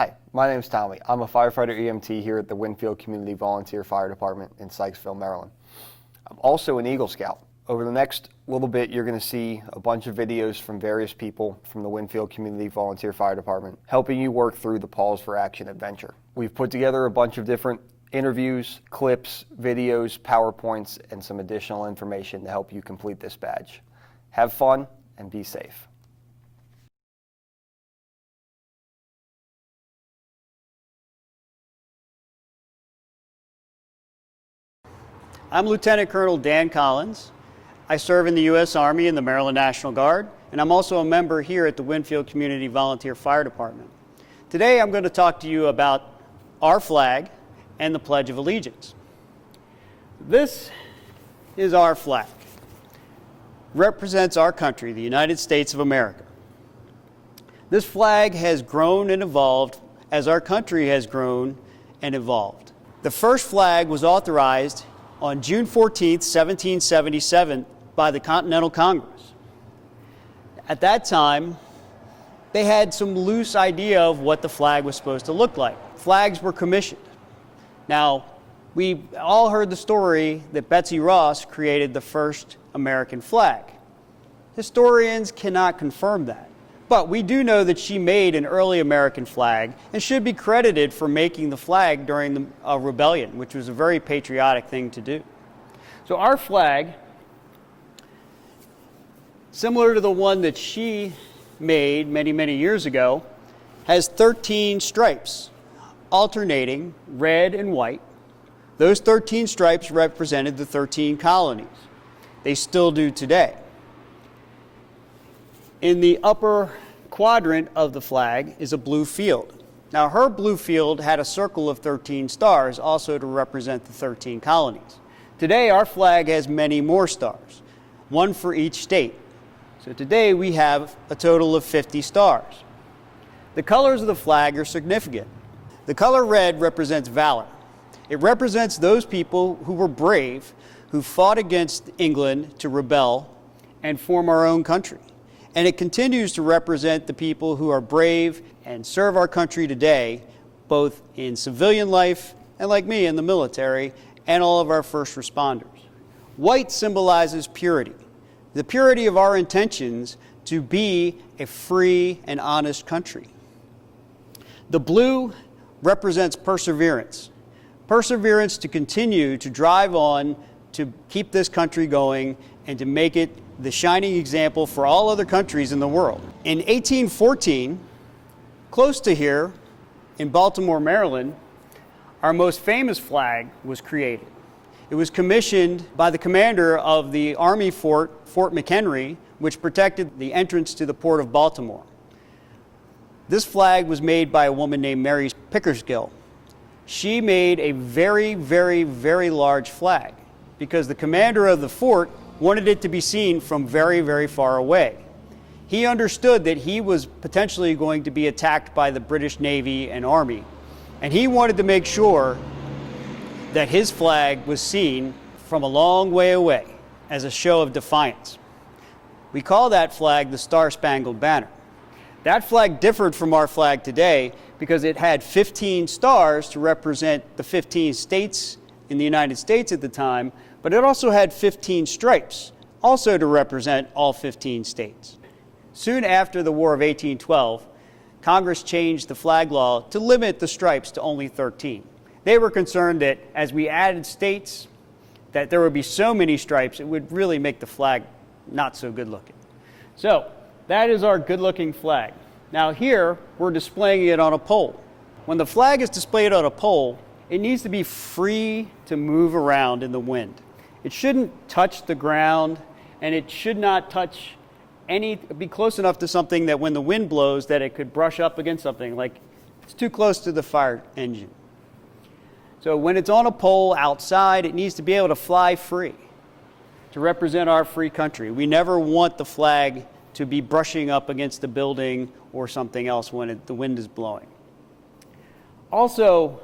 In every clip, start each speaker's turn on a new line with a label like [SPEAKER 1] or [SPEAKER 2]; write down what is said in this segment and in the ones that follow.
[SPEAKER 1] Hi, my name is Tommy. I'm a firefighter EMT here at the Winfield Community Volunteer Fire Department in Sykesville, Maryland. I'm also an Eagle Scout. Over the next little bit, you're going to see a bunch of videos from various people from the Winfield Community Volunteer Fire Department helping you work through the Paws for Action adventure. We've put together a bunch of different interviews, clips, videos, PowerPoints, and some additional information to help you complete this badge. Have fun and be safe.
[SPEAKER 2] I'm Lieutenant Colonel Dan Collins. I serve in the U.S. Army in the Maryland National Guard, and I'm also a member here at the Winfield Community Volunteer Fire Department. Today I'm going to talk to you about our flag and the Pledge of Allegiance. This is our flag. Represents our country, the United States of America. This flag has grown and evolved as our country has grown and evolved. The first flag was authorized on June 14, 1777, by the Continental Congress. At that time, they had some loose idea of what the flag was supposed to look like. Flags were commissioned. Now, we all heard the story that Betsy Ross created the first American flag. Historians cannot confirm that, but we do know that she made an early American flag and should be credited for making the flag during the rebellion, which was a very patriotic thing to do. So our flag, similar to the one that she made many, many years ago, has 13 stripes, alternating red and white. Those 13 stripes represented the 13 colonies. They still do today. In the upper quadrant of the flag is a blue field. Now, her blue field had a circle of 13 stars, also to represent the 13 colonies. Today, our flag has many more stars, one for each state. So today, we have a total of 50 stars. The colors of the flag are significant. The color red represents valor. It represents those people who were brave, who fought against England to rebel and form our own country. And it continues to represent the people who are brave and serve our country today, both in civilian life and, like me, in the military, and all of our first responders. White symbolizes purity, the purity of our intentions to be a free and honest country. The blue represents perseverance, perseverance to continue to drive on, to keep this country going, and to make it the shining example for all other countries in the world. In 1814, close to here, in Baltimore, Maryland, our most famous flag was created. It was commissioned by the commander of the Army fort, Fort McHenry, which protected the entrance to the port of Baltimore. This flag was made by a woman named Mary Pickersgill. She made a very, very, very large flag because the commander of the fort wanted it to be seen from very, very far away. He understood that he was potentially going to be attacked by the British Navy and Army, and he wanted to make sure that his flag was seen from a long way away as a show of defiance. We call that flag the Star-Spangled Banner. That flag differed from our flag today because it had 15 stars to represent the 15 states in the United States at the time, but it also had 15 stripes, also to represent all 15 states. Soon after the War of 1812, Congress changed the flag law to limit the stripes to only 13. They were concerned that as we added states, that there would be so many stripes, it would really make the flag not so good looking. So that is our good looking flag. Now here, we're displaying it on a pole. When the flag is displayed on a pole, it needs to be free to move around in the wind. It shouldn't touch the ground, and it should not be close enough to something that when the wind blows that it could brush up against something, like it's too close to the fire engine. So when it's on a pole outside, it needs to be able to fly free to represent our free country. We never want the flag to be brushing up against a building or something else when the wind is blowing. Also,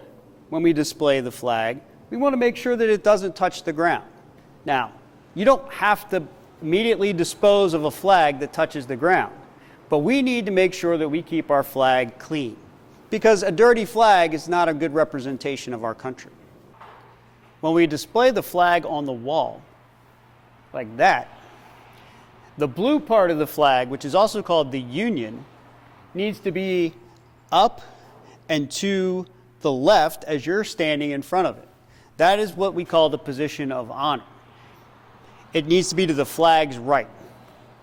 [SPEAKER 2] when we display the flag, we want to make sure that it doesn't touch the ground. Now, you don't have to immediately dispose of a flag that touches the ground, but we need to make sure that we keep our flag clean. because a dirty flag is not a good representation of our country. When we display the flag on the wall, like that, the blue part of the flag, which is also called the Union, needs to be up and to the left as you're standing in front of it. That is what we call the position of honor. It needs to be to the flag's right.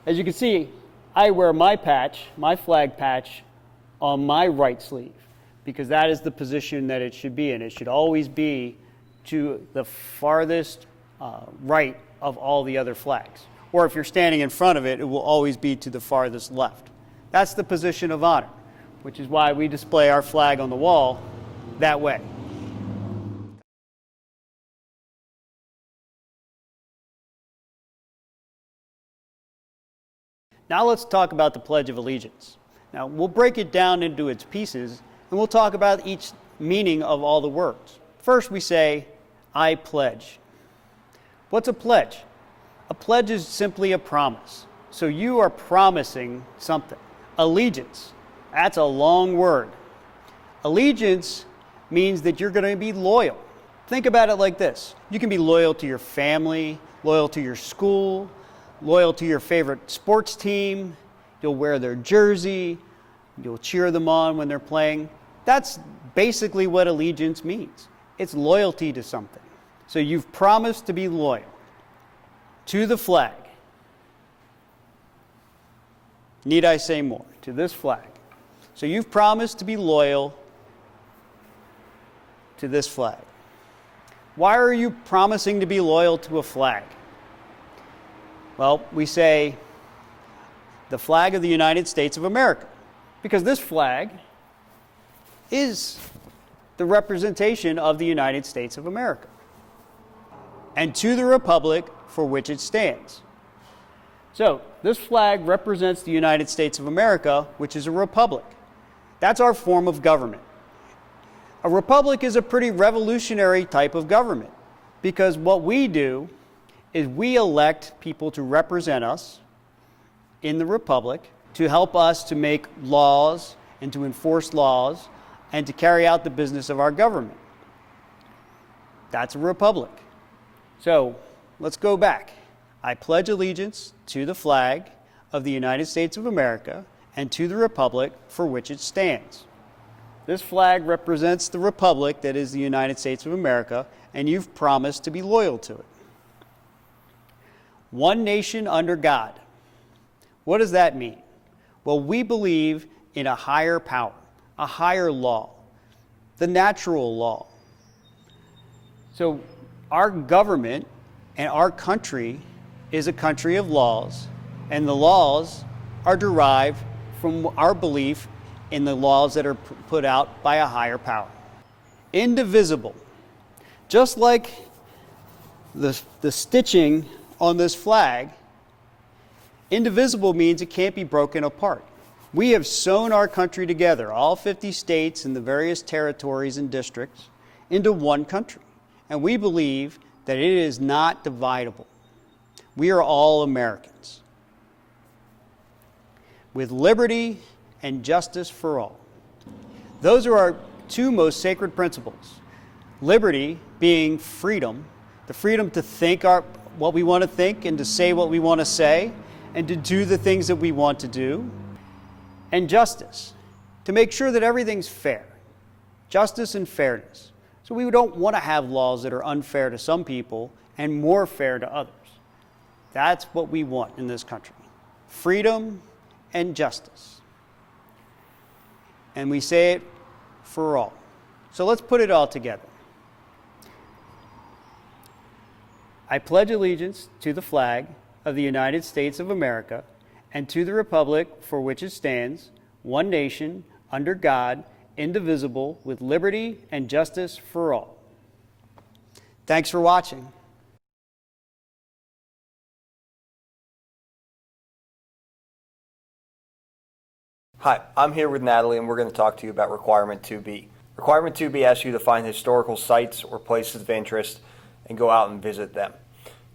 [SPEAKER 2] As you can see, I wear my patch, my flag patch, on my right sleeve because that is the position that it should be in. It should always be to the farthest right of all the other flags. Or if you're standing in front of it, it will always be to the farthest left. That's the position of honor, which is why we display our flag on the wall that way. Now let's talk about the Pledge of Allegiance. Now we'll break it down into its pieces and we'll talk about each meaning of all the words. First we say, I pledge. What's a pledge? A pledge is simply a promise. So you are promising something. Allegiance, that's a long word. Allegiance means that you're going to be loyal. Think about it like this. You can be loyal to your family, loyal to your school, loyal to your favorite sports team. You'll wear their jersey. You'll cheer them on when they're playing. That's basically what allegiance means. It's loyalty to something. So you've promised to be loyal to the flag. Need I say more? To this flag. So you've promised to be loyal to this flag. Why are you promising to be loyal to a flag? Well, we say the flag of the United States of America, because this flag is the representation of the United States of America, and to the republic for which it stands. So, this flag represents the United States of America, which is a republic. That's our form of government. A republic is a pretty revolutionary type of government, because what we do is we elect people to represent us in the republic, to help us to make laws and to enforce laws and to carry out the business of our government. That's a republic. So let's go back. I pledge allegiance to the flag of the United States of America and to the republic for which it stands. This flag represents the republic that is the United States of America, and you've promised to be loyal to it. One nation under God. What does that mean? Well, we believe in a higher power, a higher law, the natural law. So our government and our country is a country of laws, and the laws are derived from our belief in the laws that are put out by a higher power. Indivisible. Just like the stitching on this flag, indivisible means it can't be broken apart. We have sewn our country together, all 50 states and the various territories and districts, into one country. And we believe that it is not dividable. We are all Americans, with liberty and justice for all. Those are our two most sacred principles. Liberty being freedom, the freedom to think what we want to think and to say what we want to say and to do the things that we want to do. And justice, to make sure that everything's fair. Justice and fairness. So we don't want to have laws that are unfair to some people and more fair to others. That's what we want in this country. Freedom and justice. And we say it for all. So let's put it all together. I pledge allegiance to the flag of the United States of America and to the republic for which it stands, one nation, under God, indivisible, with liberty and justice for all. Thanks for watching.
[SPEAKER 1] Hi, I'm here with Natalie, and we're going to talk to you about Requirement 2B. Requirement 2B asks you to find historical sites or places of interest and go out and visit them.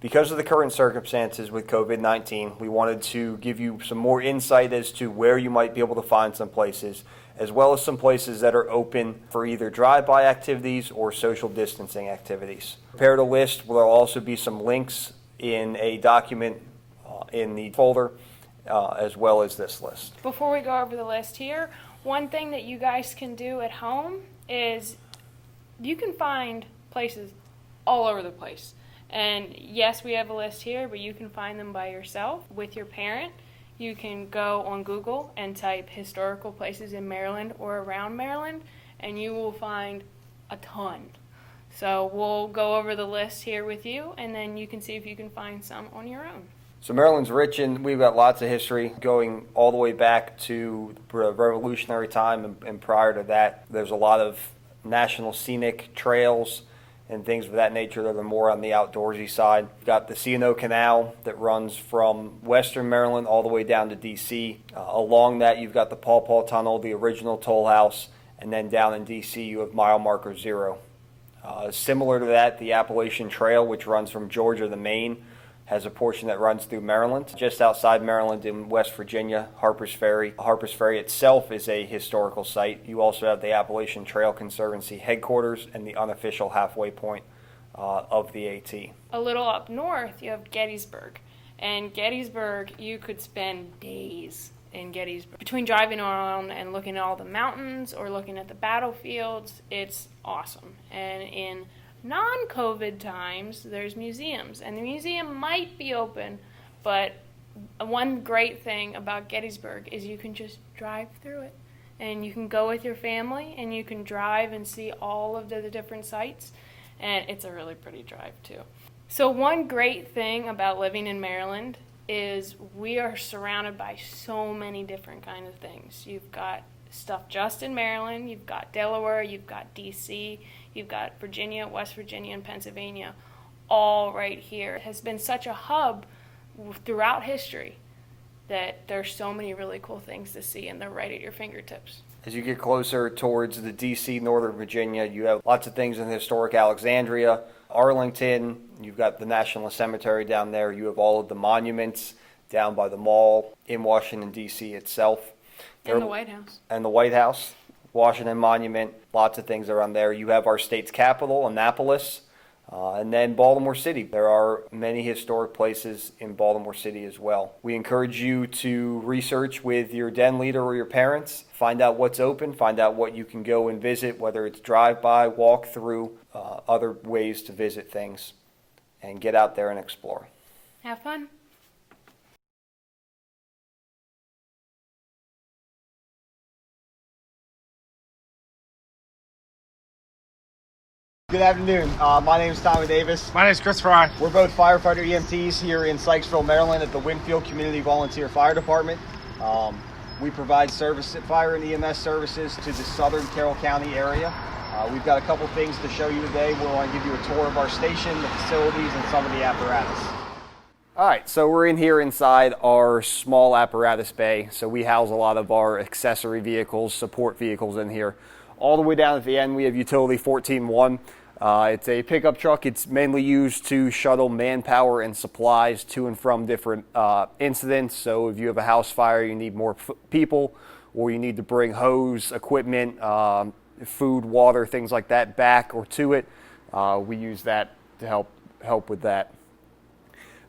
[SPEAKER 1] Because of the current circumstances with COVID-19, we wanted to give you some more insight as to where you might be able to find some places as well as some places that are open for either drive-by activities or social distancing activities. Prepared a list. There will also be some links in a document in the folder, as well as this list.
[SPEAKER 3] Before we go over the list here, one thing that you guys can do at home is you can find places all over the place. And yes, we have a list here, but you can find them by yourself with your parent. You can go on Google and type historical places in Maryland or around Maryland, and you will find a ton. So we'll go over the list here with you, and then you can see if you can find some on your own.
[SPEAKER 1] So Maryland's rich, and we've got lots of history going all the way back to the Revolutionary time and prior to that. There's a lot of national scenic trails and things of that nature that are more on the outdoorsy side. We've got the C&O Canal that runs from western Maryland all the way down to D.C. Along that, you've got the Paw Tunnel, the original toll house, and then down in D.C. you have mile marker 0. Similar to that, the Appalachian Trail, which runs from Georgia to Maine, has a portion that runs through Maryland. Just outside Maryland in West Virginia, Harper's Ferry. Harper's Ferry itself is a historical site. You also have the Appalachian Trail Conservancy headquarters and the unofficial halfway point of the AT.
[SPEAKER 3] A little up north, you have Gettysburg. And Gettysburg, you could spend days in Gettysburg. Between driving around and looking at all the mountains or looking at the battlefields, it's awesome. And in non-COVID times, there's museums, and the museum might be open, but one great thing about Gettysburg is you can just drive through it, and you can go with your family, and you can drive and see all of the different sites, and it's a really pretty drive too. So one great thing about living in Maryland is we are surrounded by so many different kinds of things. You've got stuff just in Maryland, you've got Delaware, you've got D.C., you've got Virginia, West Virginia, and Pennsylvania, all right here. It has been such a hub throughout history that there's so many really cool things to see, and they're right at your fingertips.
[SPEAKER 1] As you get closer towards the D.C., Northern Virginia, you have lots of things in historic Alexandria, Arlington, you've got the National Cemetery down there, you have all of the monuments down by the mall in Washington, D.C. itself.
[SPEAKER 3] And the White House.
[SPEAKER 1] And the White House, Washington Monument, lots of things around there. You have our state's capital, Annapolis, and then Baltimore City. There are many historic places in Baltimore City as well. We encourage you to research with your den leader or your parents, find out what's open, find out what you can go and visit, whether it's drive-by, walk through, other ways to visit things, and get out there and explore.
[SPEAKER 3] Have fun.
[SPEAKER 1] Good afternoon. My name is Tommy Davis.
[SPEAKER 4] My name is Chris Fry.
[SPEAKER 1] We're both firefighter EMTs here in Sykesville, Maryland at the Winfield Community Volunteer Fire Department. We provide fire and EMS services to the southern Carroll County area. We've got a couple things to show you today. We want to give you a tour of our station, the facilities, and some of the apparatus. All right, so we're in here inside our small apparatus bay. So we house a lot of our accessory vehicles, support vehicles in here. All the way down at the end, we have Utility 14-1. It's a pickup truck. It's mainly used to shuttle manpower and supplies to and from different incidents. So if you have a house fire, you need more people, or you need to bring hose, equipment, food, water, things like that back or to it. We use that to help with that.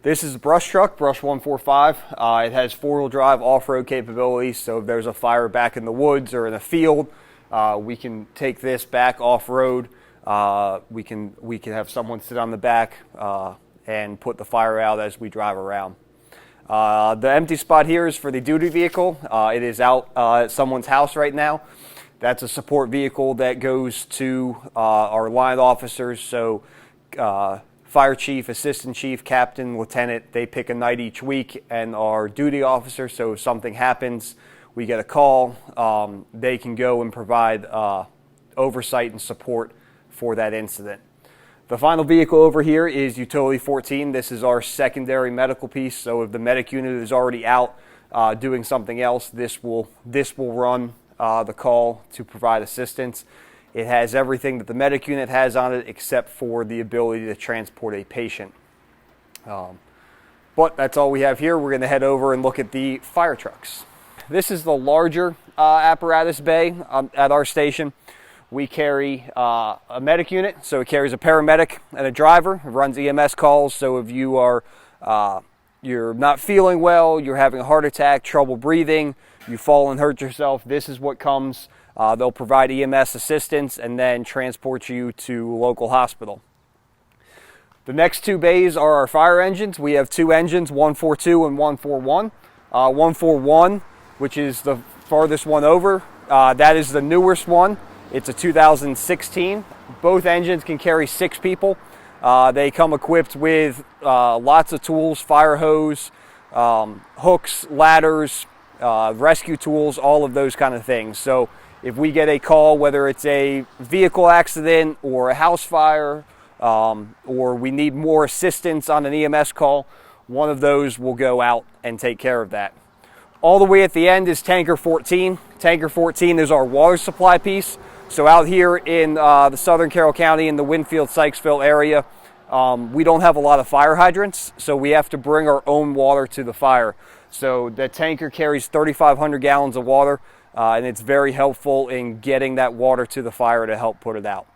[SPEAKER 1] This is a brush truck, Brush 145. It has four-wheel drive off-road capabilities. So if there's a fire back in the woods or in a field, we can take this back off-road. We can have someone sit on the back and put the fire out as we drive around. The empty spot here is for the duty vehicle. It is out at someone's house right now. That's a support vehicle that goes to our line officers. So fire chief, assistant chief, captain, lieutenant, they pick a night each week, and our duty officer, so if something happens, we get a call, they can go and provide oversight and support for that incident. The final vehicle over here is Utility 14. This is our secondary medical piece, so if the medic unit is already out doing something else, this will run the call to provide assistance. It has everything that the medic unit has on it except for the ability to transport a patient. But that's all we have here. We're going to head over and look at the fire trucks. This is the larger apparatus bay at our station. We carry a medic unit, so it carries a paramedic and a driver. It runs EMS calls, so if you are you're not feeling well, you're having a heart attack, trouble breathing, you fall and hurt yourself, this is what comes. They'll provide EMS assistance and then transport you to local hospital. The next two bays are our fire engines. We have two engines, 142 and 141. 141, which is the farthest one over, that is the newest one. It's a 2016. Both engines can carry 6 people. They come equipped with lots of tools, fire hose, hooks, ladders, rescue tools, all of those kind of things. So if we get a call, whether it's a vehicle accident or a house fire, or we need more assistance on an EMS call, one of those will go out and take care of that. All the way at the end is Tanker 14. Tanker 14 is our water supply piece. So out here in the southern Carroll County in the Winfield-Sykesville area, we don't have a lot of fire hydrants, so we have to bring our own water to the fire. So the tanker carries 3,500 gallons of water, and it's very helpful in getting that water to the fire to help put it out.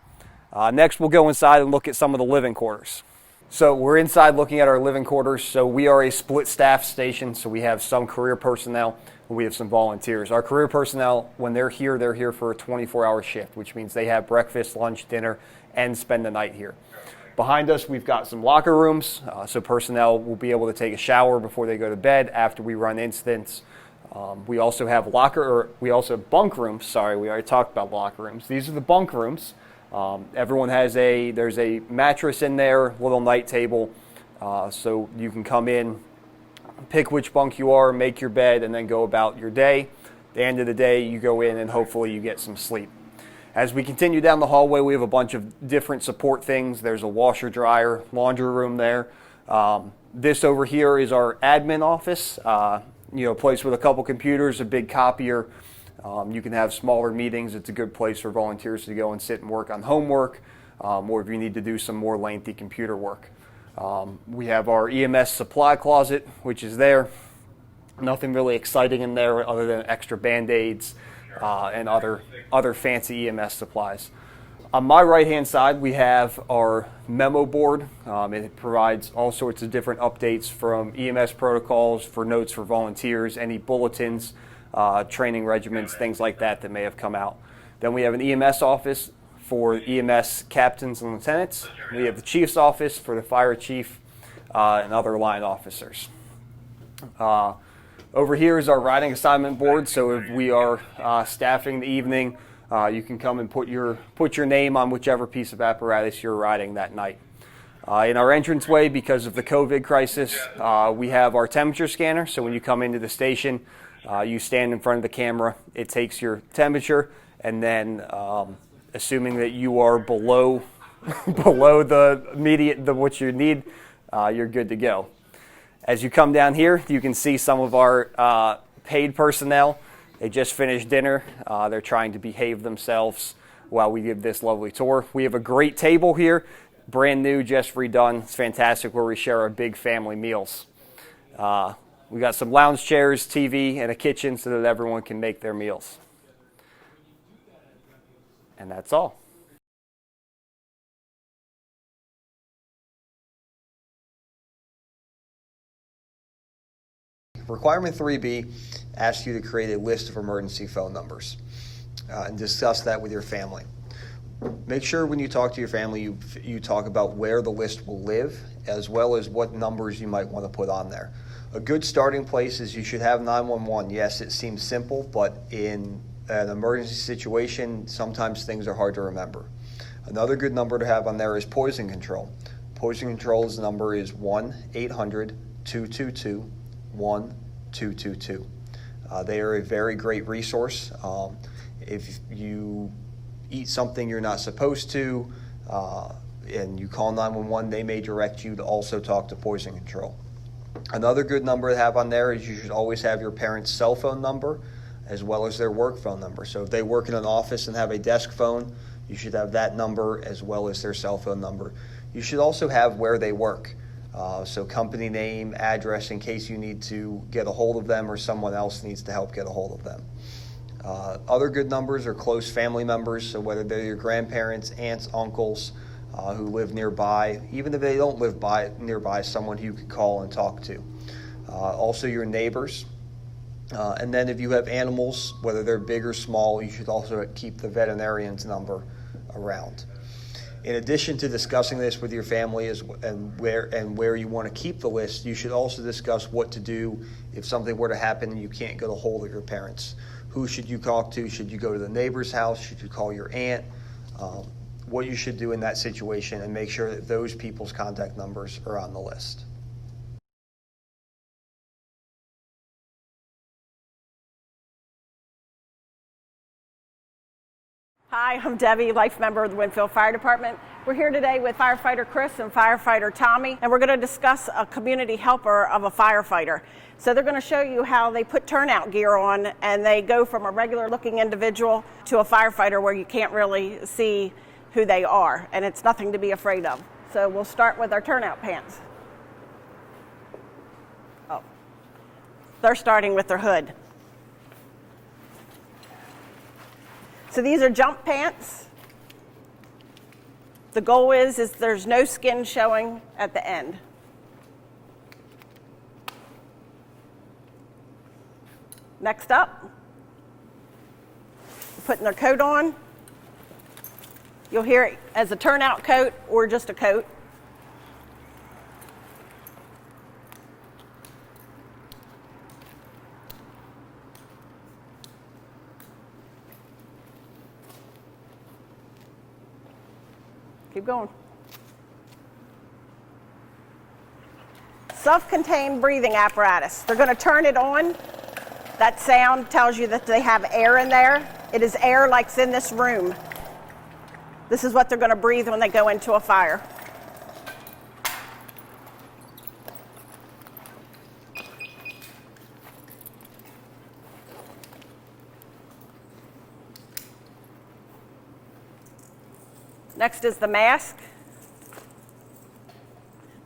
[SPEAKER 1] Next, we'll go inside and look at some of the living quarters. So we're inside looking at our living quarters. So we are a split staff station, so we have some career personnel and we have some volunteers. Our career personnel, when they're here for a 24-hour shift, which means they have breakfast, lunch, dinner, and spend the night here. Behind us, we've got some locker rooms, so personnel will be able to take a shower before they go to bed after we run incidents. We also have bunk rooms. Sorry, we already talked about locker rooms. These are the bunk rooms. Everyone has there's a mattress in there, little night table, so you can come in, pick which bunk you are, make your bed, and then go about your day. At the end of the day, you go in and hopefully you get some sleep. As we continue down the hallway, we have a bunch of different support things. There's a washer, dryer, laundry room there. This over here is our admin office, a place with a couple computers, a big copier. You can have smaller meetings. It's a good place for volunteers to go and sit and work on homework, or if you need to do some more lengthy computer work. We have our EMS supply closet, which is there. Nothing really exciting in there other than extra Band-Aids and other fancy EMS supplies. On my right-hand side, we have our memo board. It provides all sorts of different updates from EMS protocols, for notes for volunteers, any bulletins, training regimens, things like that may have come out. Then we have an EMS office for EMS captains and lieutenants. We have the chief's office for the fire chief and other line officers. Over here is our riding assignment board, so if we are staffing the evening, you can come and put your name on whichever piece of apparatus you're riding that night. In our entranceway, because of the COVID crisis, we have our temperature scanner, so when you come into the station, you stand in front of the camera, it takes your temperature, and then assuming that you are below the immediate what you need, you're good to go. As you come down here, you can see some of our paid personnel. They just finished dinner. They're trying to behave themselves while we give this lovely tour. We have a great table here, brand new, just redone. It's fantastic, where we share our big family meals. We got some lounge chairs, TV, and a kitchen so that everyone can make their meals. And that's all. Requirement 3B asks you to create a list of emergency phone numbers and discuss that with your family. Make sure when you talk to your family, you talk about where the list will live, as well as what numbers you might want to put on there. A good starting place is you should have 911. Yes, it seems simple, but in an emergency situation, sometimes things are hard to remember. Another good number to have on there is poison control. Poison control's number is 1-800-222-1222. They are a very great resource. If you eat something you're not supposed to, and you call 911, they may direct you to also talk to poison control. Another good number to have on there is you should always have your parents' cell phone number as well as their work phone number. So if they work in an office and have a desk phone, you should have that number as well as their cell phone number. You should also have where they work. So company name, address, in case you need to get a hold of them or someone else needs to help get a hold of them. Other good numbers are close family members, so whether they're your grandparents, aunts, uncles who live nearby, even if they don't live nearby, someone who you could call and talk to. Also your neighbors. And then if you have animals, whether they're big or small, you should also keep the veterinarian's number around. In addition to discussing this with your family and where you want to keep the list, you should also discuss what to do if something were to happen and you can't get a hold of your parents. Who should you talk to? Should you go to the neighbor's house? Should you call your aunt? What you should do in that situation, and make sure that those people's contact numbers are on the list.
[SPEAKER 4] Hi, I'm Debbie, life member of the Winfield Fire Department. We're here today with firefighter Chris and firefighter Tommy, and we're going to discuss a community helper of a firefighter. So they're going to show you how they put turnout gear on, and they go from a regular looking individual to a firefighter where you can't really see who they are, and it's nothing to be afraid of. So we'll start with our turnout pants. Oh, they're starting with their hood. So these are jump pants. The goal is there's no skin showing at the end. Next up, putting their coat on. You'll hear it as a turnout coat or just a coat. Keep going. Self-contained breathing apparatus. They're going to turn it on. That sound tells you that they have air in there. It is air like's in this room. This is what they're going to breathe when they go into a fire. Next is the mask.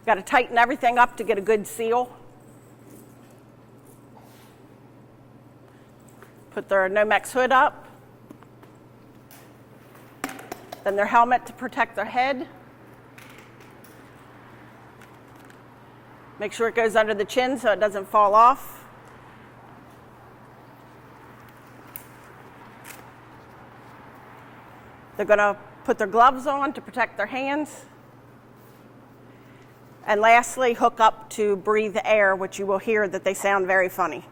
[SPEAKER 4] Got to tighten everything up to get a good seal. Put their Nomex hood up. Then their helmet to protect their head. Make sure it goes under the chin so it doesn't fall off. They're going to put their gloves on to protect their hands. And lastly, hook up to breathe air, which you will hear that they sound very funny.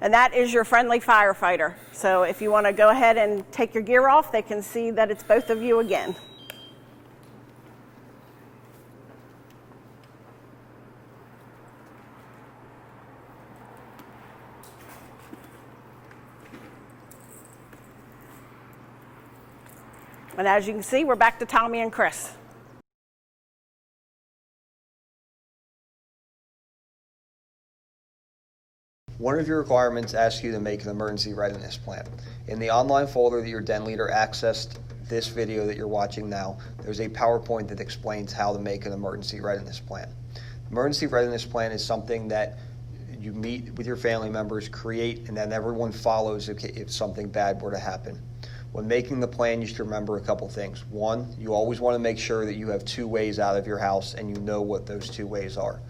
[SPEAKER 4] And that is your friendly firefighter. So if you want to go ahead and take your gear off, they can see that it's both of you again. And as you can see, we're back to Tommy and Chris.
[SPEAKER 1] One of your requirements asks you to make an emergency readiness plan. In the online folder that your den leader accessed this video that you're watching now, there's a PowerPoint that explains how to make an emergency readiness plan. Emergency readiness plan is something that you meet with your family members, create, and then everyone follows if something bad were to happen. When making the plan, you should remember a couple things. One, you always want to make sure that you have 2 ways out of your house and you know what those 2 ways are.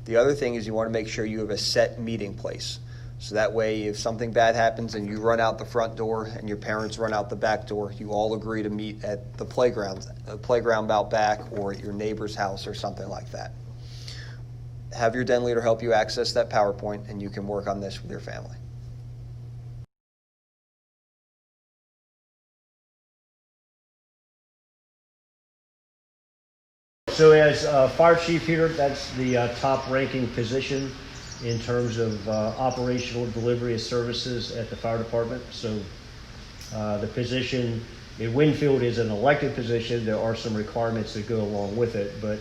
[SPEAKER 1] The other thing is you want to make sure you have a set meeting place. So that way, if something bad happens and you run out the front door and your parents run out the back door, you all agree to meet at the playground out back or at your neighbor's house or something like that. Have your den leader help you access that PowerPoint and you can work on this with your family.
[SPEAKER 5] So as fire chief here, that's the top ranking position in terms of operational delivery of services at the fire department. So the position in Winfield is an elected position. There are some requirements that go along with it, but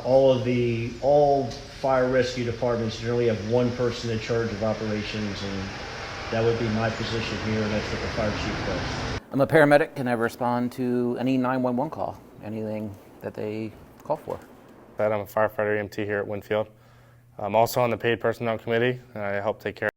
[SPEAKER 5] all fire rescue departments generally have one person in charge of operations That would be my position here, and that's what the fire chief does.
[SPEAKER 6] I'm a paramedic and I respond to any 911 call, anything that they call for.
[SPEAKER 7] I'm a firefighter EMT here at Winfield. I'm also on the paid personnel committee, and I help take care